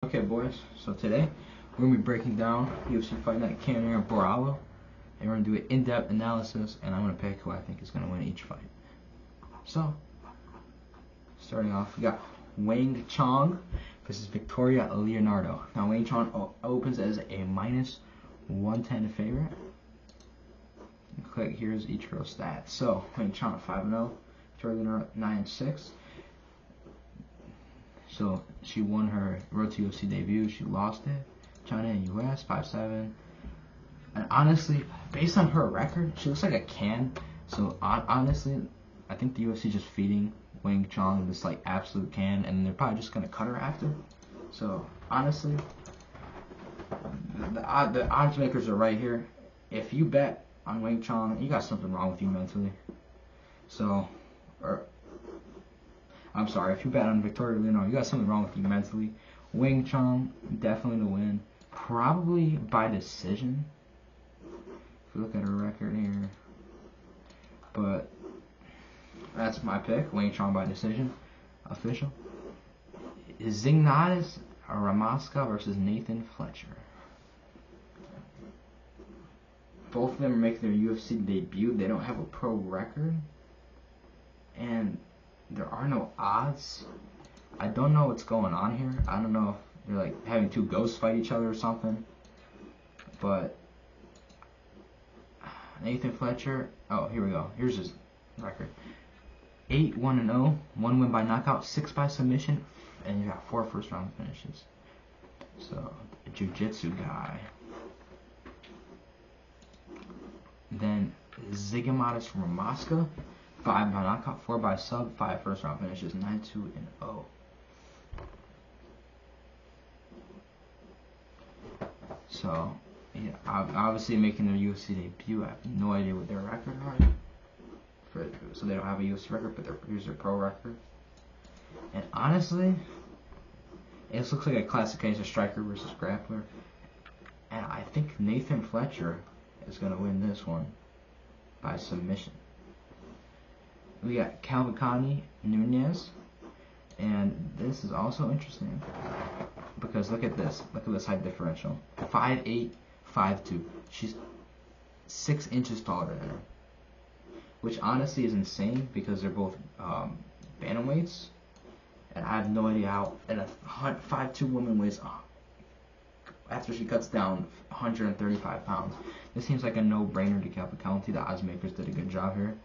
Okay, boys, so today we're going to be breaking down UFC Fight Night Cannonier and Borralho, and we're going to do an in-depth analysis, and I'm going to pick who I think is going to win each fight. So, starting off, we got Wang Chong versus Victoria Leonardo. Now, Wang Chong opens as a minus 110 favorite. Click, here's each girl's stats. So, Wang Chong 5-0, Victoria Leonardo 9-6. So she won her Road to UFC debut. She lost it. China and US 5-7. And honestly, based on her record, she looks like a can. So honestly, I think the UFC just feeding Wang Chong this like absolute can, and they're probably just gonna cut her after. So honestly, the odds makers are right here. If you bet on Wang Chong, you got something wrong with you mentally. So, I'm sorry, if you bet on Victoria Leonardo, you got something wrong with you mentally. Wang Chong, definitely to win. Probably by decision. If you look at her record here. But that's my pick. Wang Chong by decision. Official. Zignatis Ramaska versus Nathan Fletcher. Both of them are making their UFC debut. They don't have a pro record. And there are no odds. I don't know what's going on here. I don't know if they're like having two ghosts fight each other or something. But Nathan Fletcher, oh, here we go. Here's his record. 8-1-0, 1 win by knockout, 6 by submission, and you got 4 first round finishes. So, a jiu-jitsu guy. Then Zigmatis Ramaska, 5 by knockout, 4 by sub, 5 first round finishes, 9-2-0. So, yeah, obviously making their UFC debut. I have no idea what their record are. So they don't have a UFC record, but here's their pro record. And honestly, it looks like a classic case of striker versus grappler. And I think Nathan Fletcher is going to win this one by submission. We got Cannonier, and this is also interesting because look at this height differential, 5'8", 5'2". She's 6 inches taller than her, which honestly is insane because they're both bantamweights, and I have no idea how. And a 5'2" woman weighs after she cuts down 135 pounds. This seems like a no-brainer to Cavalcanti. The odds makers did a good job here.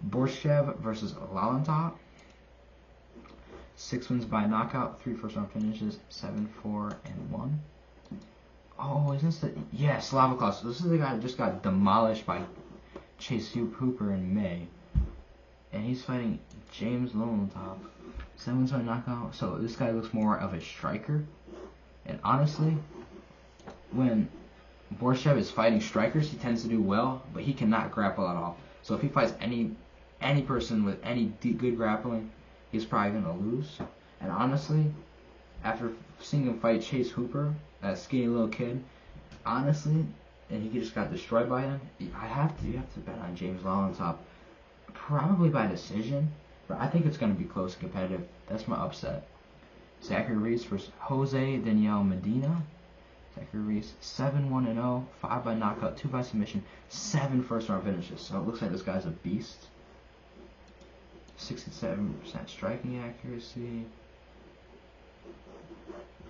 Borralho versus Lalantop. 6 wins by knockout, 3 first round finishes, 7-4-1. Oh, isn't this the Slavokos? This is the guy that just got demolished by Chase Hooper in May, and he's fighting James Lalantop. 7 wins by knockout. So this guy looks more of a striker. And honestly, when Borralho is fighting strikers, he tends to do well, but he cannot grapple at all. So if he fights any person with any good grappling, he's probably going to lose. And honestly, after seeing him fight Chase Hooper, that skinny little kid, honestly, and he just got destroyed by him, you have to bet on James Lalantop. Probably by decision, but I think it's going to be close and competitive. That's my upset. Zachary Reese versus Jose Daniel Medina. Zachary Reese, 7-1-0, 5 by knockout, 2 by submission, 7 first round finishes. So it looks like this guy's a beast. 67% striking accuracy.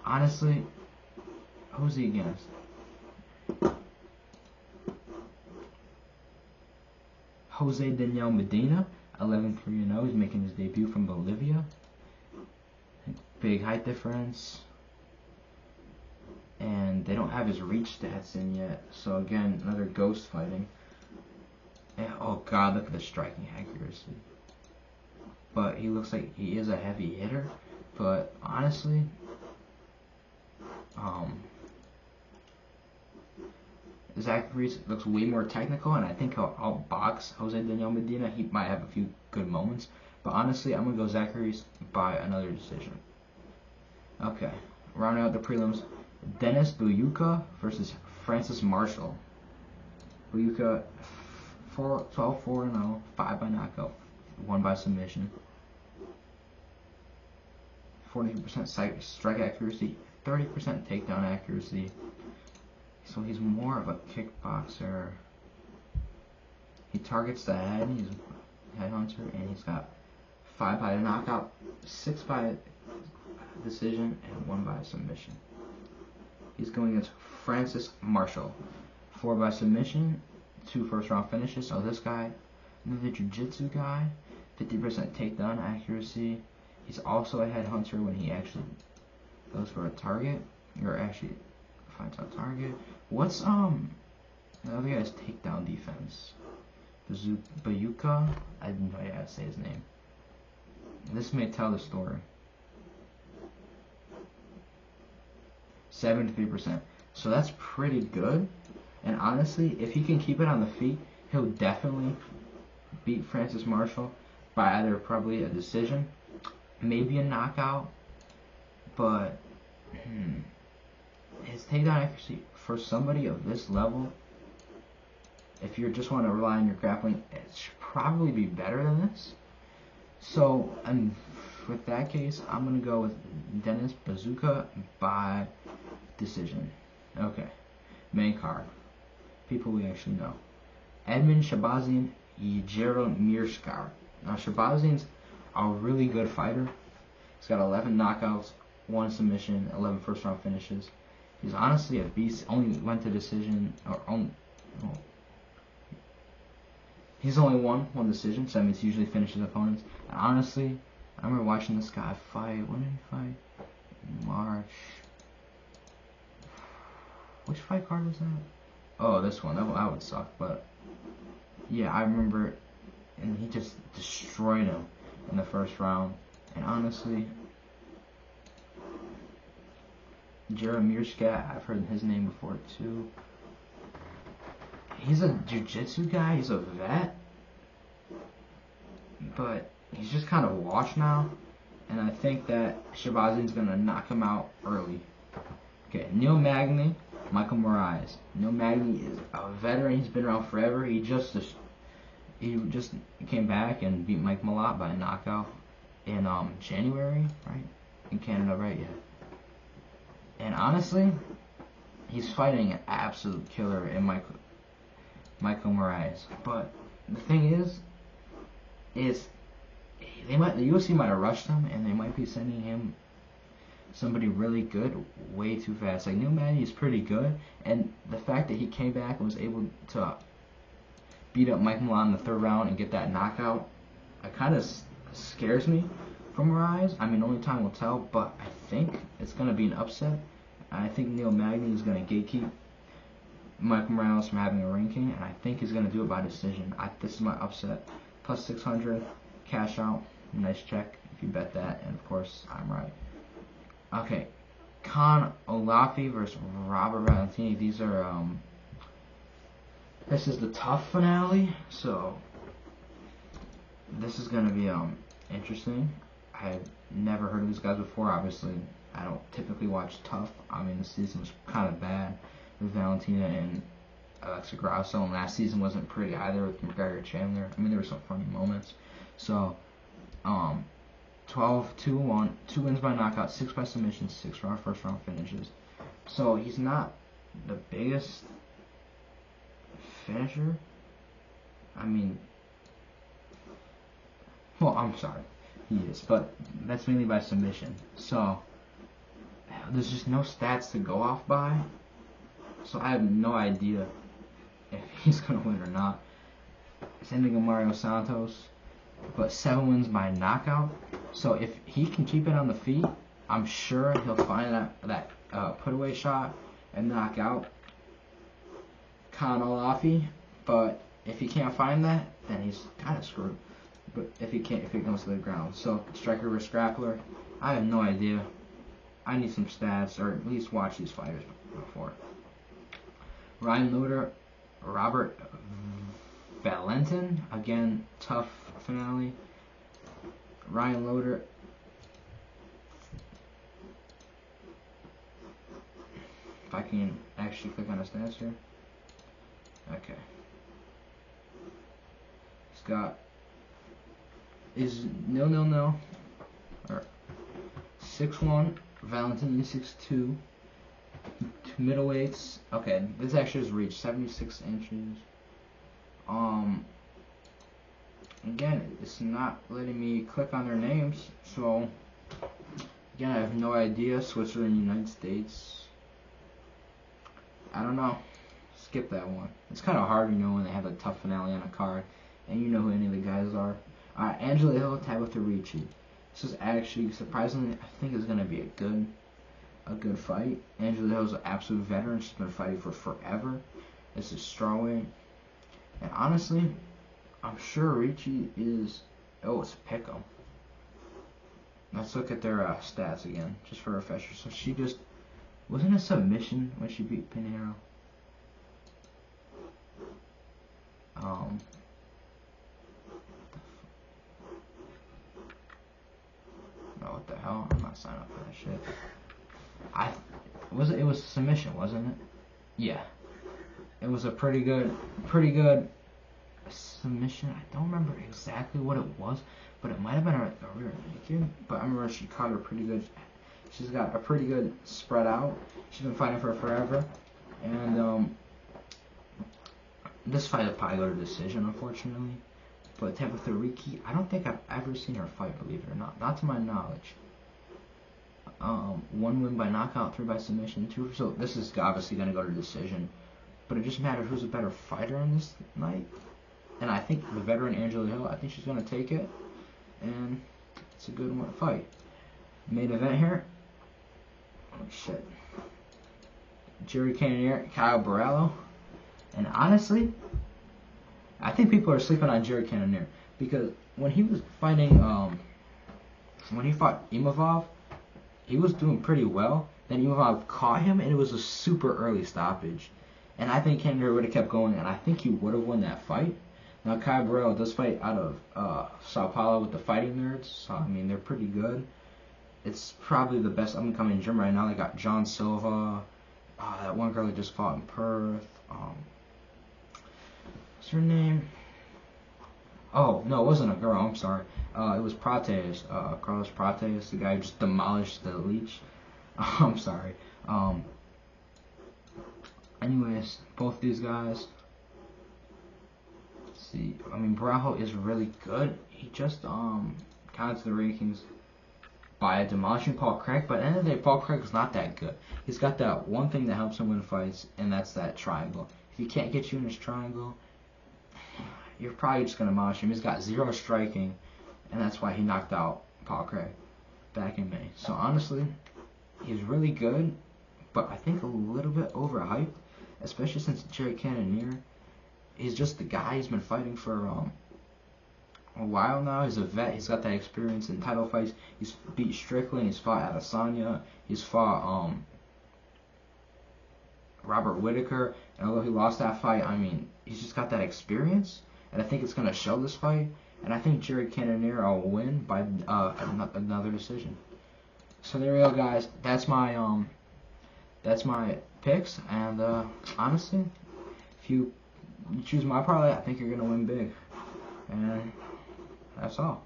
Honestly, who's he against? Jose Daniel Medina, 11-3-0. He's making his debut from Bolivia. Big height difference. And they don't have his reach stats in yet. So again, another ghost fighting. And, oh god, look at the striking accuracy. But he looks like he is a heavy hitter. But honestly, Zachary looks way more technical, and I think he'll outbox Jose Daniel Medina. He might have a few good moments. But honestly, I'm going to go Zachary by another decision. Okay, rounding out the prelims, Dennis Buyuka versus Francis Marshall. Buyuka 12-4-0, 5 by knockout, 1 by submission. 43% strike accuracy, 30% takedown accuracy. So he's more of a kickboxer. He targets the head, he's a headhunter, and he's got 5 by knockout, 6 by decision, and 1 by submission. He's going against Francis Marshall. 4 by submission, 2 first-round finishes. So this guy, another jiu-jitsu guy, 50% takedown accuracy. He's also a headhunter when he actually goes for a target, or actually finds a target. What's the other guy's takedown defense? Bayuka? I have no idea how to say his name. This may tell the story. 73%. So that's pretty good. And honestly, if he can keep it on the feet, he'll definitely beat Francis Marshall by either probably a decision, maybe a knockout. But his takedown accuracy for somebody of this level, if you just want to rely on your grappling, it should probably be better than this. So, and with that case, I'm going to go with Dennis Bazooka by decision. Okay. Main card. People we actually know. Edmund Shabazian, Yejiro Mirskar. Now, Shabazian's a really good fighter. He's got 11 knockouts, 1 submission, 11 first-round finishes. He's honestly a beast. Only went to decision, he's only won 1 decision, so that means he usually finishes opponents. And honestly, I remember watching this guy fight. When did he fight? March. Which fight card was that? Oh, this one. That would suck, but yeah, I remember, and he just destroyed him in the first round. And honestly, Jaromir Skat, I've heard his name before too. He's a jiu-jitsu guy, he's a vet, but he's just kind of washed now, and I think that Shabazian's going to knock him out early. Okay, Neil Magny, Michael Moraes. Neil Magny is a veteran, he's been around forever. He just came back and beat Mike Malott by a knockout in January, right? In Canada, right? Yeah. And honestly, he's fighting an absolute killer in Michael Moraes. But the thing is the UFC might have rushed him, and they might be sending him somebody really good way too fast. Like, Neil Magny is pretty good, and the fact that he came back and was able to beat up Mike Malott in the 3rd round and get that knockout, it kind of scares me from Moraes. I mean, only time will tell, but I think it's going to be an upset. I think Neil Magny is going to gatekeep Michael Morales from having a ranking, and I think he's going to do it by decision. This is my upset. Plus 600, cash out, nice check if you bet that, and of course, I'm right. Okay, Con Olafi versus Robert Valentini. These are, this is the tough finale, so this is going to be, interesting. I've never heard of these guys before, obviously. I don't typically watch tough. I mean, the season was kind of bad with Valentina and Alexa Grasso, and last season wasn't pretty either with McGregor Chandler. I mean, there were some funny moments. So, 12-2-1, 2 wins by knockout, 6 by submission, 6 first round finishes. So he's not the biggest finisher. I mean, well, I'm sorry, he is, but that's mainly by submission. So there's just no stats to go off by. So I have no idea if he's gonna win or not. Same thing with Mario Santos, but 7 wins by knockout. So if he can keep it on the feet, I'm sure he'll find that put away shot and knock out Con Olafi. But if he can't find that, then he's kind of screwed. But if he goes to the ground, so striker versus grappler, I have no idea. I need some stats, or at least watch these fighters before. Ryan Loder, Robert Valentin, again, tough finale. Ryan Loder, if I can actually click on his stats here. Okay. He's got, is 0-0-0, or 6'1", Valentini 6'2". Middleweights. Okay, this actually has reached 76 inches. Again, it's not letting me click on their names, so again, I have no idea. Switzerland, United States. I don't know. Skip that one. It's kind of hard, when they have a tough finale on a card, and you know who any of the guys are. Angela Hill, Tabitha Ricci. This is actually, surprisingly, I think is going to be a good fight. Angela Hill's an absolute veteran. She's been fighting for forever. This is strawweight. And honestly, I'm sure Ricci is... Oh, it's a pick'em. Let's look at their stats again, just for a refresher. So she just... Wasn't a submission when she beat Pinheiro? No, what the hell? I'm not signing up for that shit. It was submission, wasn't it? Yeah. It was a pretty good submission. I don't remember exactly what it was, but it might have been a rear naked. But I remember she caught her pretty good. She's got a pretty good spread out. She's been fighting for forever. And this fight will probably go to decision, unfortunately. But Tabitha Ricci, I don't think I've ever seen her fight, believe it or not. Not to my knowledge. 1 win by knockout, 3 by submission, 2. So this is obviously going to go to decision. But it just matters who's a better fighter on this night. And I think the veteran Angela Hill, I think she's going to take it. And it's a good fight. Main event here. Oh, shit. Jerry Cannonier, Kyle Borralho. And honestly, I think people are sleeping on Jerry Cannonier. Because when he was fighting, when he fought Imavov, he was doing pretty well. Then Imavov caught him, and it was a super early stoppage. And I think Cannonier would have kept going, and I think he would have won that fight. Now, Kyle Borralho does fight out of Sao Paulo with the Fighting Nerds. So, I mean, they're pretty good. It's probably the best up-and-coming gym right now. They got John Silva. That one girl that just fought in Perth. What's her name? Oh, no, it wasn't a girl. I'm sorry. It was Prates. Carlos Prates, the guy who just demolished the Leech. I'm sorry. Anyways, both these guys. Let's see. I mean, Borralho is really good. He just counts the rankings by demolishing Paul Craig, but at the end of the day, Paul Craig is not that good. He's got that one thing that helps him win fights, and that's that triangle. If he can't get you in his triangle, you're probably just going to demolish him. He's got 0 striking, and that's why he knocked out Paul Craig back in May. So honestly, he's really good, but I think a little bit overhyped, especially since Jerry Cannonier, he's just the guy. He's been fighting for a while now. He's a vet. He's got that experience in title fights. He's beat Strickland. He's fought Adesanya. He's fought Robert Whittaker. And although he lost that fight, I mean, he's just got that experience. And I think it's going to show this fight. And I think Jerry Cannonier will win by another decision. So there we go, guys. That's my picks. And honestly, if you choose my parlay, I think you're going to win big. And that's all.